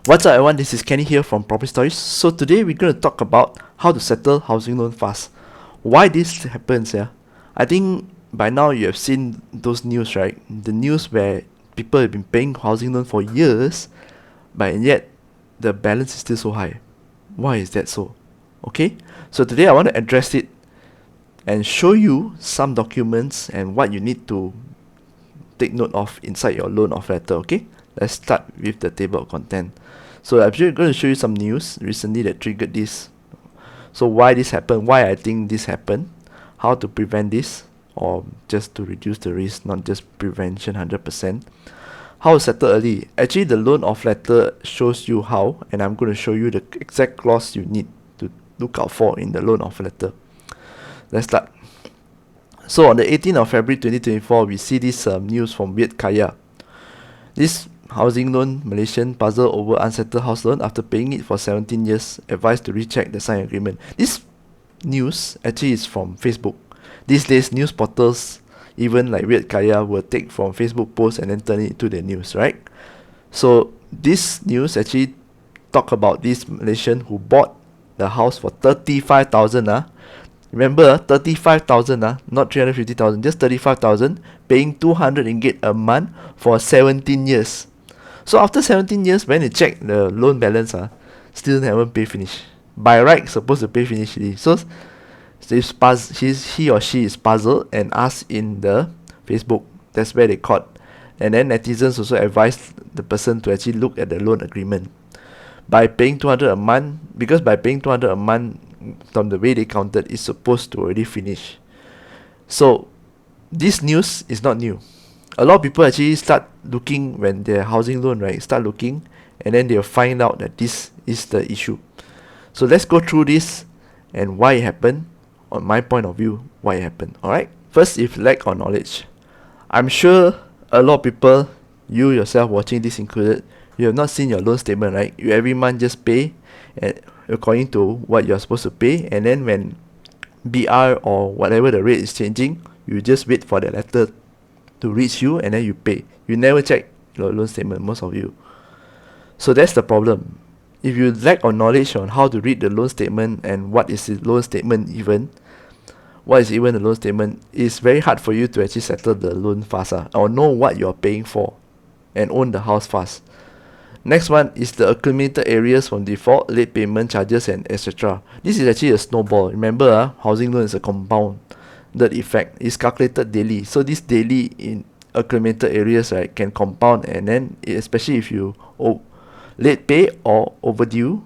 What's up everyone, this is Kenny here from Property Stories. So today we're going to talk about how to settle housing loan fast. Why this happens, yeah? I think by now you have seen those news, right? The news where people have been paying housing loan for years, but yet the balance is still so high. Why is that so? Okay, so today I want to address it and show you some documents and what you need to take note of inside your loan offer letter, okay? Let's start with the table of content. So I'm going to show you some news recently that triggered this. So why this happened, why I think this happened, how to prevent this, or just to reduce the risk, not just prevention 100%. How to settle early. Actually, the loan offer letter shows you how, and I'm going to show you the exact clause you need to look out for in the loan offer letter. Let's start. So on the 18th of February 2024, we see this news from Viet Kaya. This housing loan Malaysian puzzle over unsettled house loan after paying it for 17 years, advised to recheck the signed agreement. This news actually is from Facebook. These days, news portals, even like Viet Kaya, will take from Facebook posts and then turn it into the news, right? So this news actually talk about this Malaysian who bought the house for 35,000. Remember, 35,000, not 350,000, just 35,000, paying 200 ringgit a month for 17 years. So after 17 years, when they check the loan balance, still haven't pay finish. By right, supposed to pay finish already. So he or she is puzzled and asked in the Facebook. That's where they caught. And then netizens also advised the person to actually look at the loan agreement. By paying 200 a month, because by paying 200 a month, from the way they counted, is supposed to already finish. So this news is not new. A lot of people actually start looking when their housing loan, right, start looking, and then they'll find out that this is the issue. So let's go through this and why it happened, on my point of view, why it happened. Alright, first, if lack of knowledge. I'm sure a lot of people, you yourself watching this included, you have not seen your loan statement, right? You every month just pay according to what you're supposed to pay, and then when BR or whatever the rate is changing, you just wait for the letter to reach you and then you pay. You never check your loan statement, most of you. So that's the problem. If you lack of knowledge on how to read the loan statement and what is the loan statement even, what is even the loan statement, it's very hard for you to actually settle the loan fast, or know what you're paying for and own the house fast. Next one is the accumulated areas from default, late payment charges, and etc. This is actually a snowball. Remember, housing loan is a compounded effect. It's calculated daily. So this daily in accumulated areas, right, can compound, and then especially if you late pay or overdue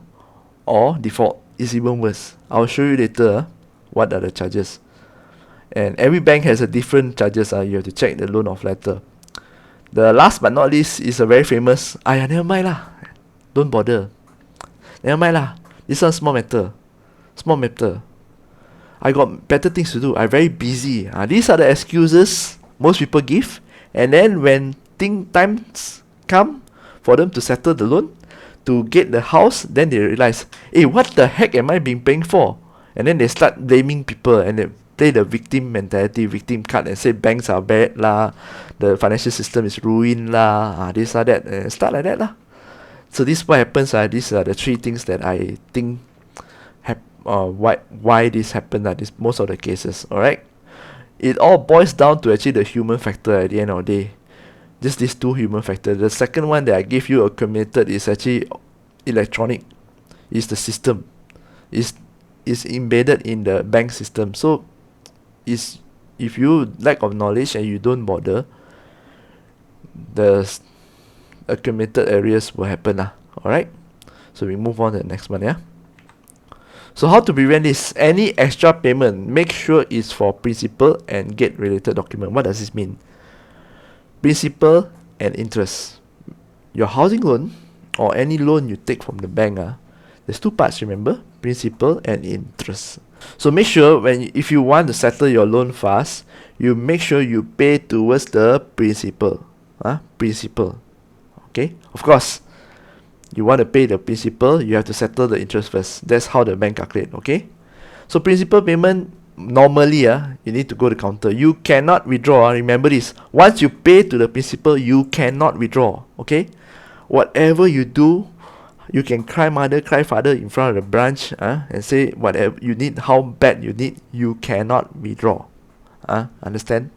or default, is even worse. I'll show you later what are the charges. And every bank has a different charges. You have to check the loan offer letter. The last but not least is a very famous, never mind lah, don't bother, never mind lah, this one small matter, I got better things to do, I'm very busy. These are the excuses most people give, and then when times come for them to settle the loan, to get the house, then they realize, hey, what the heck am I being paying for? And then they start blaming people, and they play the victim mentality, victim card, and say banks are bad lah, the financial system is ruined lah, this or that, and start like that lah. So this is what happens. These are the three things that I think why this happened. This most of the cases. Alright, it all boils down to actually the human factor at the end of the day. Just these two human factors. The second one that I gave you accumulated is actually electronic. Is the system. Is embedded in the bank system. So if you lack of knowledge and you don't bother, the accumulated areas will happen. Alright, so we move on to the next one. So how to prevent this? Any extra payment, make sure it's for principal and get related document. What does this mean? Principal and interest. Your housing loan or any loan you take from the bank, there's two parts, remember? Principal and interest. So make sure if you want to settle your loan fast, you make sure you pay towards the principal. Principal. Okay? Of course, you want to pay the principal, you have to settle the interest first. That's how the bank calculate. Okay? So principal payment, normally you need to go to counter. You cannot withdraw. Remember this. Once you pay to the principal, you cannot withdraw. Okay? Whatever you do, you can cry mother, cry father in front of the branch and say whatever you need, how bad you need, you cannot withdraw. Understand?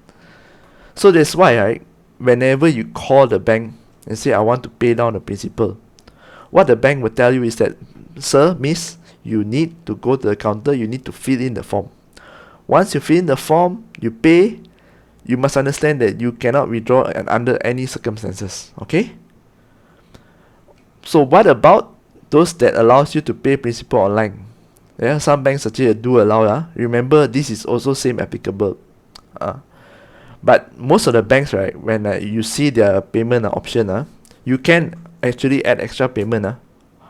So that's why, right, whenever you call the bank and say I want to pay down the principal, what the bank will tell you is that, sir, miss, you need to go to the counter, you need to fill in the form. Once you fill in the form, you pay, you must understand that you cannot withdraw under any circumstances. Okay? So what about those that allows you to pay principal online? Yeah, some banks actually do allow. Remember, this is also same applicable. But most of the banks, right, when you see their payment option, you can actually add extra payment.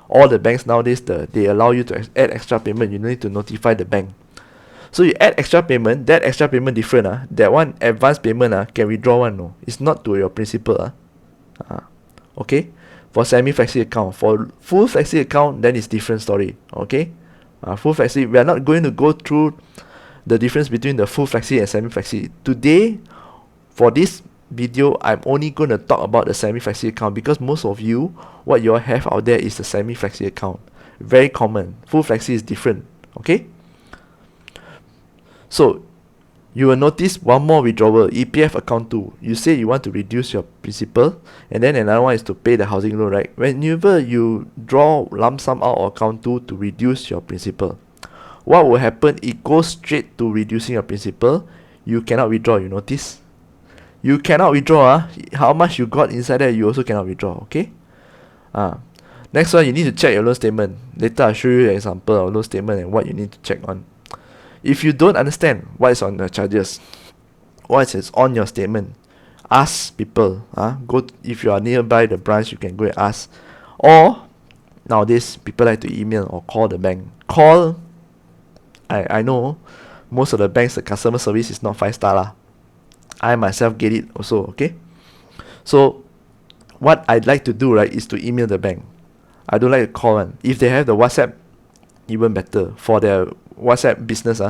All the banks nowadays, they allow you to add extra payment. You don't need to notify the bank. So you add extra payment, that extra payment different. That one advance payment can withdraw one. No, it's not to your principal. Okay, for semi-flexi account. For full flexi account, then it's different story. Okay, full flexi, we are not going to go through the difference between the full flexi and semi-flexi today. For this video, I'm only going to talk about the semi-flexi account because most of you, what you all have out there is the semi-flexi account. Very common. Full flexi is different. Okay. So you will notice one more withdrawal, EPF account 2. You say you want to reduce your principal, and then another one is to pay the housing loan, right? Whenever you draw lump sum out of account 2 to reduce your principal, what will happen? It goes straight to reducing your principal. You cannot withdraw, you notice? You cannot withdraw. How much you got inside there, you also cannot withdraw, okay? Next one, you need to check your loan statement. Later I'll show you an example of loan statement and what you need to check on. If you don't understand what is on the charges, what is on your statement, ask people. If you are nearby the branch, you can go and ask. Or nowadays, people like to email or call the bank. Call. I know most of the banks, the customer service is not 5-star lah. I myself get it also. Okay. So what I'd like to do, right, is to email the bank. I don't like to call one. If they have the WhatsApp, even better. For their WhatsApp business,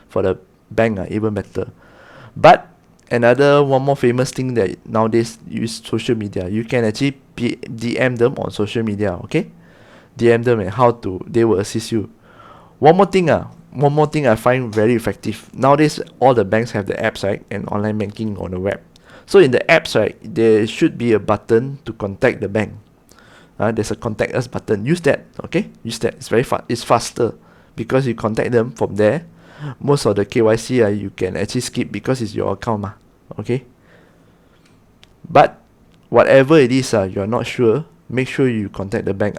for the bank, even better. But one more famous thing that nowadays use social media. You can actually DM them on social media, okay? DM them and they will assist you. One more thing I find very effective. Nowadays, all the banks have the apps, right, and online banking on the web. So in the apps, right, there should be a button to contact the bank. There's a contact us button. Use that, okay? Use that. It's very fast. It's faster because you contact them from there. Most of the KYC you can actually skip because it's your account, okay? But whatever it is, you're not sure, make sure you contact the bank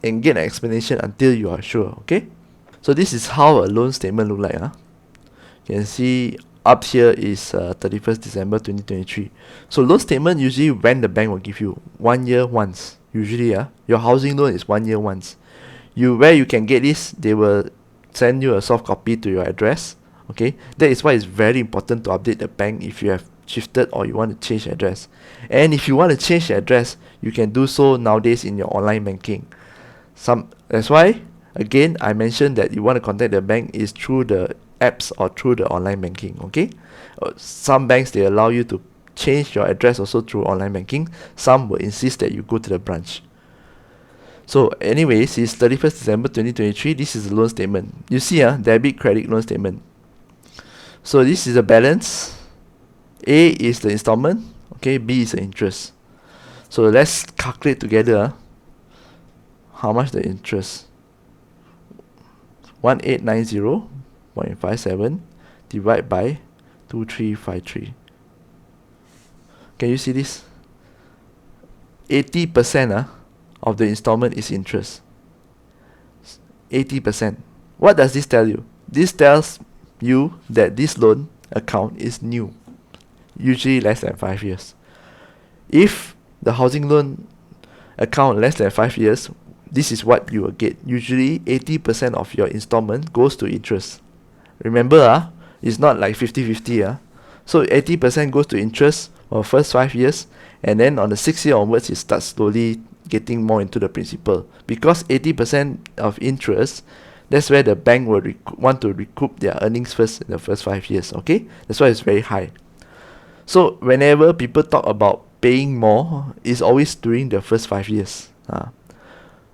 and get an explanation until you are sure, okay? So this is how a loan statement look like. You can see up here is 31st December 2023. So loan statement usually when the bank will give you 1 year once. Usually, your housing loan is 1 year once. Where you can get this, they will send you a soft copy to your address. Okay, that is why it's very important to update the bank if you have shifted or you want to change address. And if you want to change the address, you can do so nowadays in your online banking. That's why, again, I mentioned that you want to contact the bank is through the apps or through the online banking. Okay, some banks, they allow you to change your address also through online banking. Some will insist that you go to the branch. So anyways, it's 31st December 2023. This is the loan statement. You see, debit, credit, loan statement. So this is the balance. A is the installment. Okay, B is the interest. So let's calculate together how much the interest. 1890.57 divided by 2353. Can you see this? 80% of the installment is interest. 80%. What does this tell you? This tells you that this loan account is new, usually less than 5 years. If the housing loan account less than 5 years, this is what you will get. Usually 80% of your installment goes to interest. Remember, it's not like 50-50. So 80% goes to interest for the first 5 years, and then on the 6th year onwards, it starts slowly getting more into the principal. Because 80% of interest, that's where the bank will want to recoup their earnings first in the first 5 years. Okay, that's why it's very high. So whenever people talk about paying more, it's always during the first 5 years.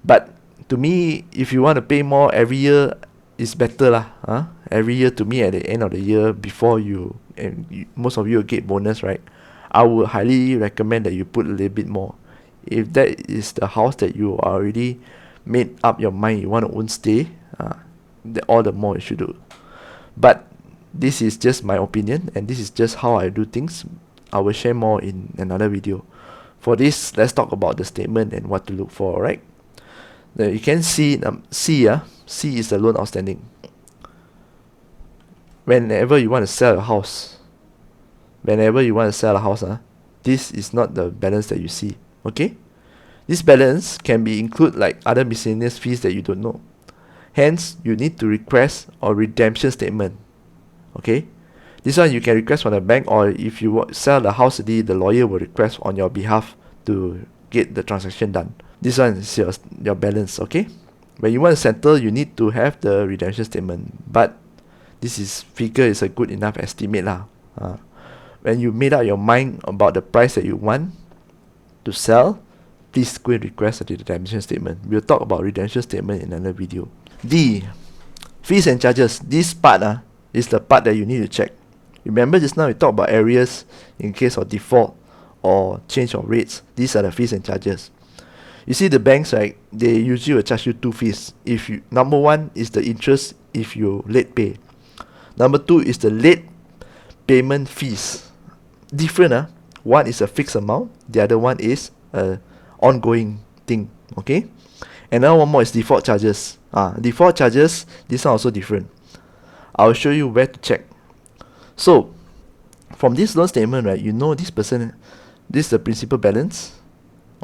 But to me, if you want to pay more every year, it's better lah. Every year to me at the end of the year before most of you will get bonus, right? I would highly recommend that you put a little bit more. If that is the house that you already made up your mind you want to own stay, all the more you should do. But this is just my opinion and this is just how I do things. I will share more in another video. For this, let's talk about the statement and what to look for, alright? Now you can see C is the loan outstanding. Whenever you want to sell a house, this is not the balance that you see. Okay? This balance can be include like other miscellaneous fees that you don't know. Hence, you need to request a redemption statement. Okay? This one you can request from the bank, or if you sell the house already, the lawyer will request on your behalf to get the transaction done. This one is your balance, okay? When you want to settle, you need to have the redemption statement. But this figure is a good enough estimate lah. When you made up your mind about the price that you want to sell, please go and request a redemption statement. We'll talk about redemption statement in another video. D, fees and charges. This part is the part that you need to check. Remember just now we talked about areas in case of default or change of rates. These are the fees and charges. You see the banks, right? They usually will charge you two fees. Number one is the interest if you late pay. Number two is the late payment fees. Different. One is a fixed amount. The other one is a ongoing thing. Okay. Another one more is default charges. Default charges. This one also different. I'll show you where to check. So, from this loan statement, right, you know this is the principal balance.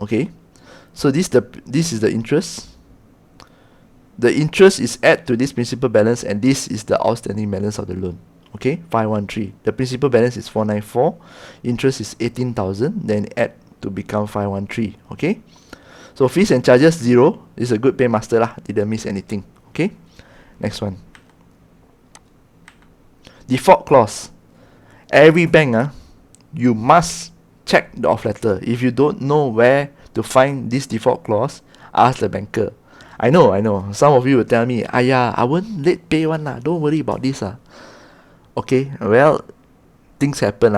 Okay. So this is the interest. The interest is add to this principal balance, and this is the outstanding balance of the loan. Okay, 513. The principal balance is 494. Interest is 18,000. Then add to become 513. Okay. So fees and charges 0. This is a good paymaster lah. Didn't miss anything. Okay. Next one. Default clause. Every bank you must check the off letter. If you don't know where to find this default clause, ask the banker. I know. Some of you will tell me, I won't late pay one lah. Don't worry about this . Okay, well, things happen .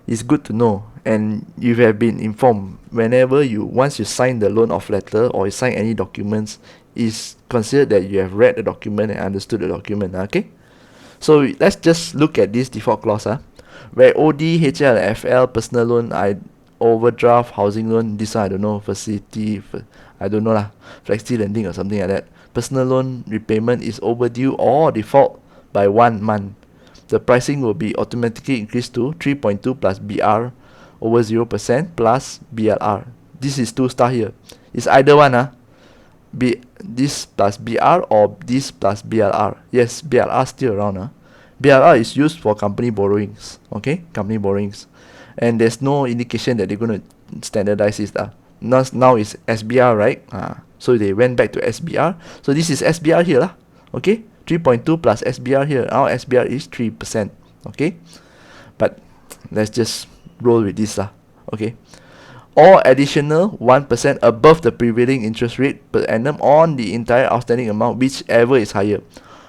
It's good to know, and you have been informed. Once you sign the loan off letter or you sign any documents, it's considered that you have read the document and understood the document. Okay, so let's just look at this default clause. Where OD, HL, FL, personal loan, overdraft, housing loan, this one I don't know, facility, I don't know lah, flexi lending or something like that. Personal loan repayment is overdue or default by 1 month. The pricing will be automatically increased to 3.2 plus BR over 0% plus BLR. This is 2 here. It's either one, this plus BR or this plus BLR. Yes, BLR still around. BLR is used for company borrowings. Okay, company borrowings. And there's no indication that they're going to standardize this. Now it's SBR, right? So they went back to SBR. So this is SBR here lah. Okay, 3.2 plus SBR here. Now SBR is 3%. Okay, but let's just roll with this lah. Okay, or additional 1% above the prevailing interest rate per annum on the entire outstanding amount, whichever is higher.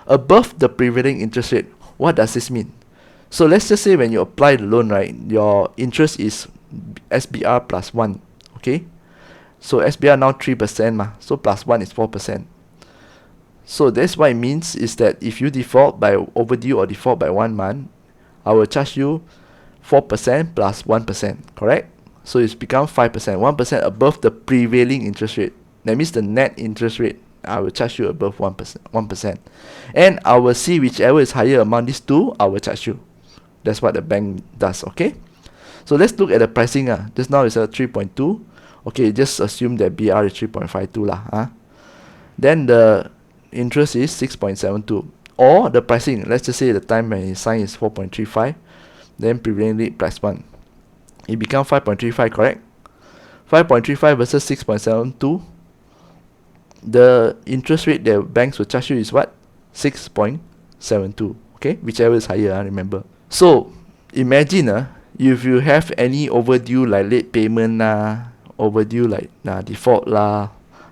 Above the prevailing interest rate. What does this mean? So let's just say when you apply the loan, right, your interest is SBR plus 1. Okay, so SBR now 3%, so plus 1 is 4%. So that's what it means is that if you default by overdue or default by 1 month, I will charge you 4% plus 1%, correct? So it's become 5%, 1% above the prevailing interest rate. That means the net interest rate, I will charge you above 1%. And I will see whichever is higher among these two, I will charge you. That's what the bank does, okay? So let's look at the pricing. Just now it's at 3.2. Okay, just assume that BR is 3.52 lah. Then the interest is 6.72. Or the pricing, let's just say the time when you sign is 4.35. Then prevailing rate plus 1. It becomes 5.35, correct? 5.35 versus 6.72. The interest rate that banks will charge you is what? 6.72. Okay, whichever is higher, remember. So imagine if you have any overdue like late payment overdue like default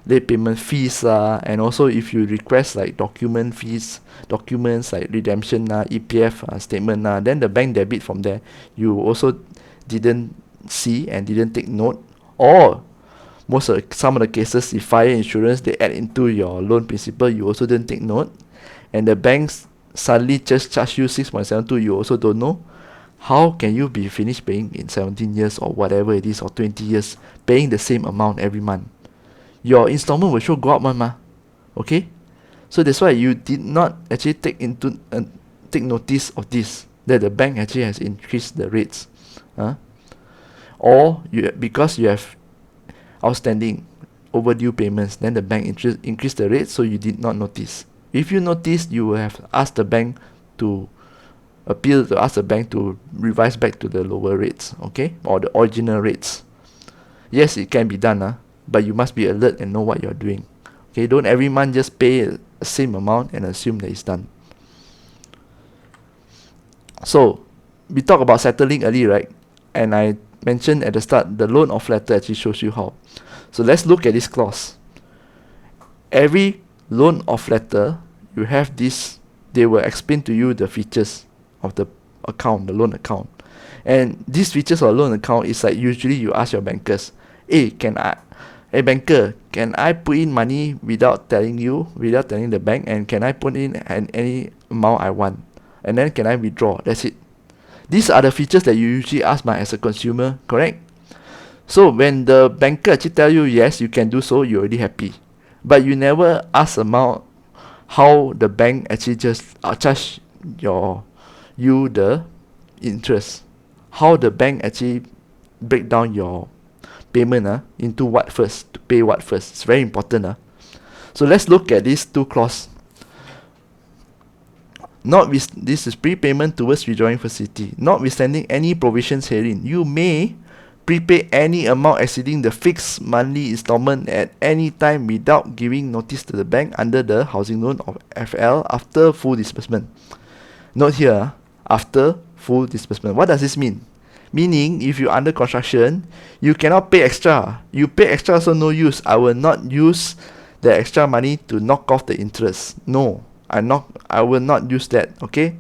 late payment fees and also if you request like documents like redemption EPF statement then the bank debit from there you also didn't see and didn't take note, or some of the cases if fire insurance they add into your loan principal you also didn't take note, and the banks suddenly just charge you 6.72, you also don't know. How can you be finished paying in 17 years or whatever it is, or 20 years, paying the same amount every month? Your installment will sure go up one okay? So that's why you did not actually take notice of this, that the bank actually has increased the rates. Or because you have outstanding overdue payments, then the bank increased the rate, so you did not notice. If you noticed, you will have asked the bank to ask the bank to revise back to the lower rates, okay, or the original rates. Yes, it can be done, but you must be alert and know what you're doing. Okay, don't every month just pay the same amount and assume that it's done. So we talked about settling early, right? And I mentioned at the start the loan offer letter actually shows you how. So let's look at this clause. Every loan offer letter you have this, they will explain to you the features of the account, the loan account. And these features of loan account is like usually you ask your bankers, hey banker, can I put in money without telling the bank, and can I put in any amount I want, and then can I withdraw? That's it. These are the features that you usually ask as a consumer, correct? So when the banker actually tell you yes, you can do so, you're already happy. But you never ask about how the bank actually just charge you the interest. How the bank actually break down your payment into what first, to pay what first. It's very important. So let's look at these two clauses. This is prepayment towards withdrawing facility. Notwithstanding any provisions herein, you may prepay any amount exceeding the fixed monthly installment at any time without giving notice to the bank under the housing loan of FL after full disbursement. Note here, after full disbursement. What does this mean? Meaning, if you're under construction, you cannot pay extra. You pay extra, so no use. I will not use the extra money to knock off the interest. No, I will not use that. Okay,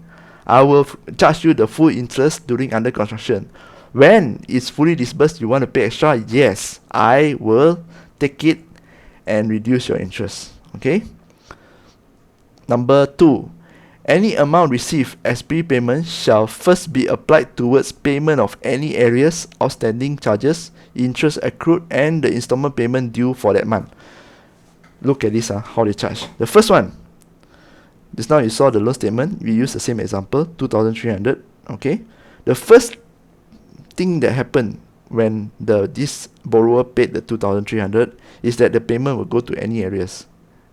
I will charge you the full interest during under construction. When it's fully disbursed, you want to pay extra? Yes, I will take it and reduce your interest. Okay. Number 2. Any amount received as prepayment shall first be applied towards payment of any arrears, outstanding charges, interest accrued, and the installment payment due for that month. Look at this, how they charge. The first one, just now you saw the loan statement. We use the same example, 2,300. Okay. The first thing that happened when this borrower paid the 2,300 is that the payment will go to any arrears.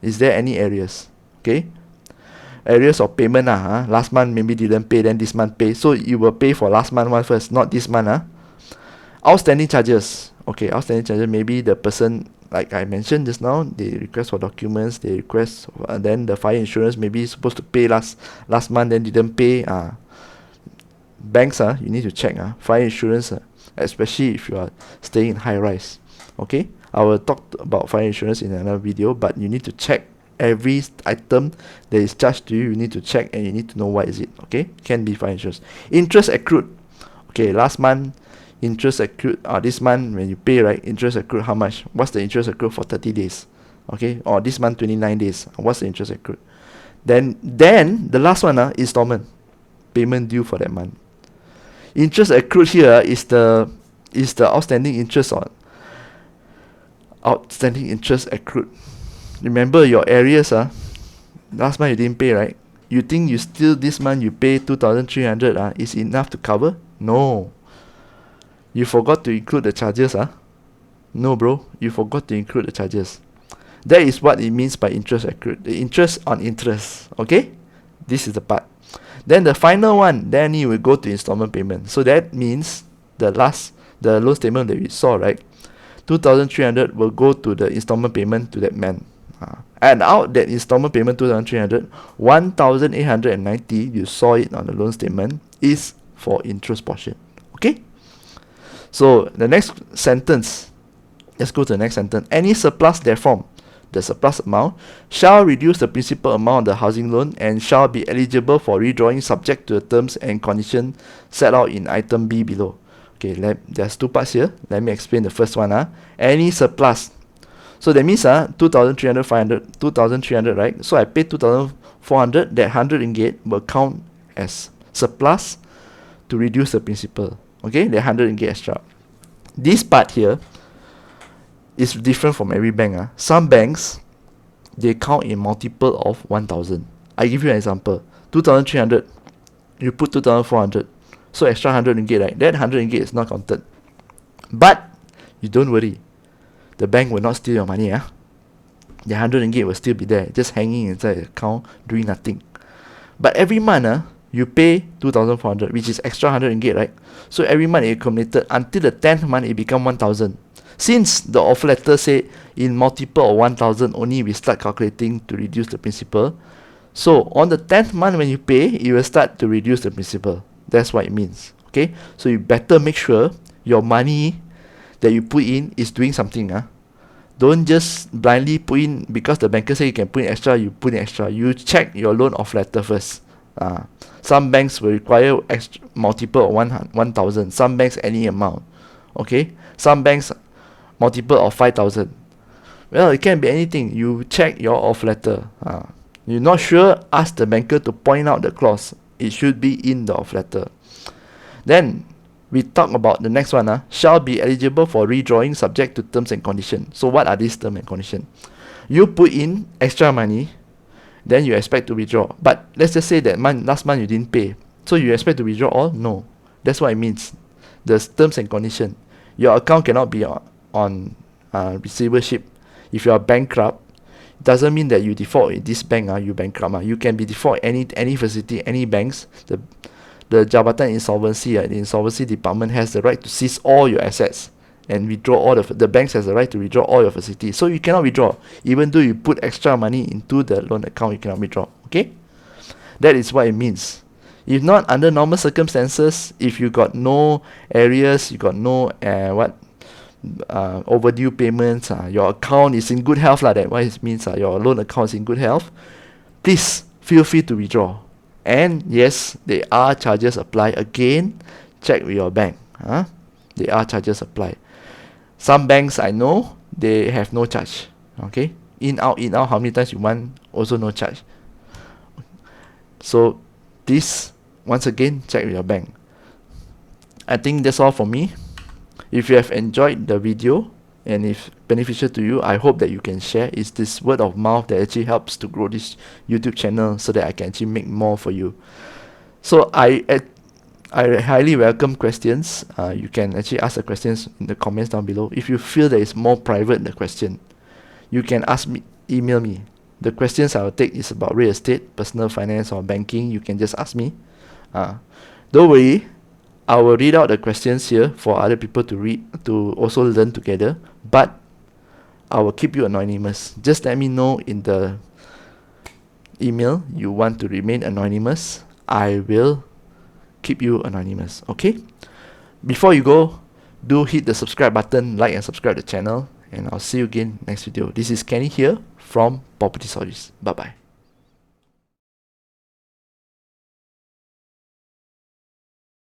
Is there any arrears? Okay. Areas of payment last month maybe didn't pay, then this month pay, so you will pay for last month one first, not this month. Outstanding charges. Okay, outstanding charges, maybe the person, like I mentioned just now, they request for documents, they request then the fire insurance maybe supposed to pay last month, then didn't pay. Banks you need to check fire insurance, especially if you are staying in high rise. Okay, I will talk about fire insurance in another video, but you need to check every item that is charged to you. You need to check and you need to know what is it. Okay, can be fire insurance. Interest accrued. Okay, last month interest accrued. This month when you pay, right, interest accrued how much? What's the interest accrued for 30 days? Okay, or this month 29 days. What's the interest accrued? Then the last one installment payment due for that month. Interest accrued here is the outstanding interest on outstanding interest accrued. Remember your arrears last month you didn't pay, right? You think you still this month you pay 2,300 is enough to cover? No. You forgot to include the charges No bro, you forgot to include the charges. That is what it means by interest accrued. The interest on interest. Okay? This is the part. Then the final one, then you will go to installment payment. So that means the loan statement that we saw, right? 2,300 will go to the installment payment to that man. And out that installment payment 2,300, 1,890, you saw it on the loan statement, is for interest portion. Okay? So the next sentence, let's go to the next sentence. Any surplus therefrom the surplus amount, shall reduce the principal amount of the housing loan and shall be eligible for redrawing subject to the terms and conditions set out in item B below. Okay, there's two parts here. Let me explain the first one. Any surplus. So that means 2,300, 500, 2,300, right? So I pay 2,400, that 100 ringgit will count as surplus to reduce the principal. Okay, that 100 ringgit extra. This part here is different from every bank. Some banks, they count in multiple of 1,000. I give you an example. 2,300, you put 2,400. So extra 100 ringgit, right? That 100 ringgit is not counted. But you don't worry. The bank will not steal your money. The 100 ringgit will still be there, just hanging inside the account, doing nothing. But every month, you pay 2,400, which is extra 100 ringgit, right? So every month it accumulated until the 10th month it become 1,000. Since the offer letter say in multiple of 1,000 only we start calculating to reduce the principal. So on the 10th month when you pay, you will start to reduce the principal. That's what it means. Okay, so you better make sure your money that you put in is doing something. Don't just blindly put in because the banker say you can put in extra, you put in extra. You check your loan offer letter first. Some banks will require multiple of 1,000. Some banks any amount. Okay, some banks multiple of 5,000. Well, it can be anything. You check your offer letter. You're not sure, ask the banker to point out the clause. It should be in the offer letter. Then we talk about the next one. Shall be eligible for redrawing subject to terms and conditions. So what are these terms and conditions? You put in extra money, then you expect to withdraw. But let's just say that last month you didn't pay. So you expect to withdraw all? No. That's what it means. The terms and conditions. Your account cannot be on receivership. If you are bankrupt, it doesn't mean that you default in this bank, you bankrupt. You can be default any facility, any banks. The Jabatan Insolvency, the Insolvency Department has the right to seize all your assets and withdraw all the banks has the right to withdraw all your facilities. So you cannot withdraw. Even though you put extra money into the loan account, you cannot withdraw. Okay? That is what it means. If not, under normal circumstances, if you got no areas, you got no overdue payments, your account is in good health, that what it means, your loan account is in good health, please feel free to withdraw. And yes, there are charges applied. Again, check with your bank. There are charges applied. Some banks I know, they have no charge. Okay, in out, how many times you want, also no charge. So please, once again, check with your bank. I think that's all for me. If you have enjoyed the video and if beneficial to you, I hope that you can share. It's this word of mouth that actually helps to grow this YouTube channel so that I can actually make more for you. So I highly welcome questions. You can actually ask the questions in the comments down below. If you feel that it's more private, the question, you can ask me, email me. The questions I will take is about real estate, personal finance or banking. You can just ask me. Don't worry, I will read out the questions here for other people to read, to also learn together, but I will keep you anonymous. Just let me know in the email you want to remain anonymous. I will keep you anonymous. Okay? Before you go, do hit the subscribe button, like and subscribe the channel, and I'll see you again next video. This is Kenny here from Property Stories. Bye bye.